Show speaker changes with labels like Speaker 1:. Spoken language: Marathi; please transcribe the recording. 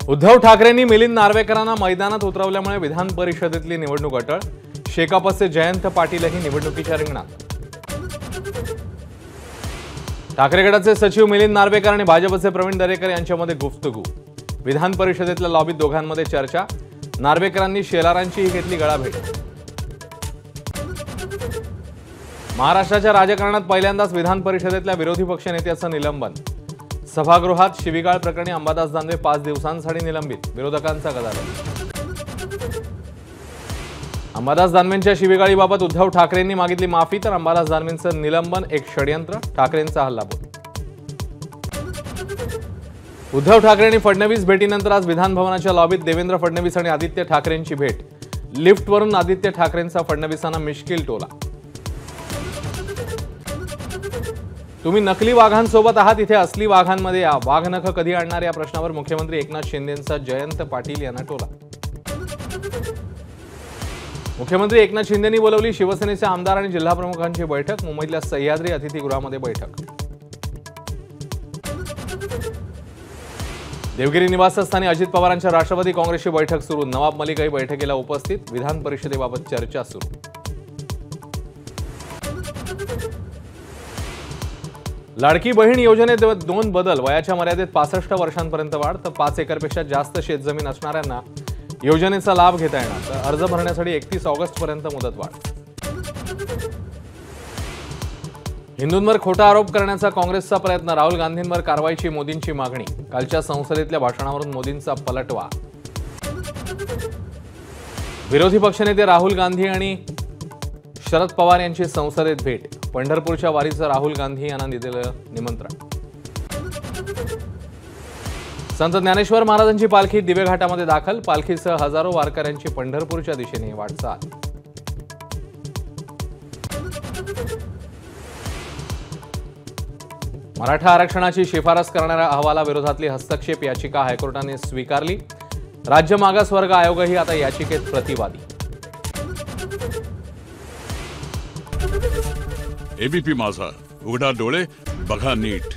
Speaker 1: उद्धव ठाकरेंनी मिलिंद नार्वेकरांना मैदानात उतरवल्यामुळे विधान परिषदेतली निवडणूक अटळ। शेकापचे जयंत पाटीलही निवडणुकीच्या रिंगणात। ठाकरे गटाचे सचिव मिलिंद नार्वेकर आणि भाजपचे प्रवीण दरेकर यांच्यामध्ये गुफ्तगू। विधान परिषदेतल्या लॉबीत दोघांमध्ये चर्चा। नार्वेकरांनी शेलारांचीही घेतली गळाभेट। महाराष्ट्राच्या राजकारणात पहिल्यांदाच विधान परिषदेतल्या विरोधी पक्ष नेत्याचं निलंबन। सभागृहात शिवीगाळ प्रकरणी अंबादास दानवे 5 दिवसांसाठी निलंबित। विरोधकांचा गदारोळ। अंबादास दानवेंच्या शिवीगाळीबाबत उद्धव ठाकरेंनी मागितली माफी, तर अंबादास दानवेंचं निलंबन एक षडयंत्र, ठाकरेंचा हल्लाबोल। उद्धव ठाकरे आणि फडणवीस भेटीनंतर आज विधान भवनाच्या लॉबीत देवेंद्र फडणवीस आणि आदित्य ठाकरेंची भेट। लिफ्टवरून आदित्य ठाकरेंचा फडणवीसांना मिश्किल टोला। तुम्ही नकली वाघांसोबत आहात, इथे असली वाघांमध्ये या। वाघनख कधी आणणार या प्रश्नावर मुख्यमंत्री एकनाथ शिंदेंचा जयंत पाटील यांना टोला। मुख्यमंत्री एकनाथ शिंदेंनी बोलावली शिवसेनेचे आमदार आणि जिल्हाप्रमुखांची बैठक। मुंबईतल्या सह्याद्री अतिथीगृहामध्ये बैठक। देवगिरी निवासस्थानी अजित पवारांच्या राष्ट्रवादी काँग्रेसची बैठक सुरू। नवाब मलिकही बैठकीला उपस्थित। विधान परिषदेबाबत चर्चा सुरू। लाडकी बहीण योजनेत 2 बदल। वयाच्या मर्यादेत 65 वर्षांपर्यंत वाढ, तर 5 एकरपेक्षा जास्त शेतजमीन असणाऱ्यांना योजनेचा लाभ घेता येणार, तर अर्ज भरण्यासाठी 31 ऑगस्टपर्यंत मुदतवाढ। हिंदूंवर खोटा आरोप करण्याचा काँग्रेसचा प्रयत्न। राहुल गांधींवर कारवाईची मोदींची मागणी। कालच्या संसदेतल्या भाषणावरून मोदींचा पलटवार। विरोधी पक्षनेते राहुल गांधी आणि शरद पवार यांची संसदेत भेट। पंढरपूरच्या वारीचं राहुल गांधी यांना दिलेलं निमंत्रण। संत ज्ञानेश्वर महाराजांची पालखी दिवेघाटामध्ये दाखल। पालखीसह हजारो वारकऱ्यांची पंढरपूरच्या दिशेने वाटचाल। मराठा आरक्षणाची शिफारस करणाऱ्या अहवालाविरोधातली हस्तक्षेप याचिका हायकोर्टाने स्वीकारली। राज्य मागासवर्ग आयोगही आता याचिकेत प्रतिवादी।
Speaker 2: एबीपी माझा, उघडा डोळे बघा नीट।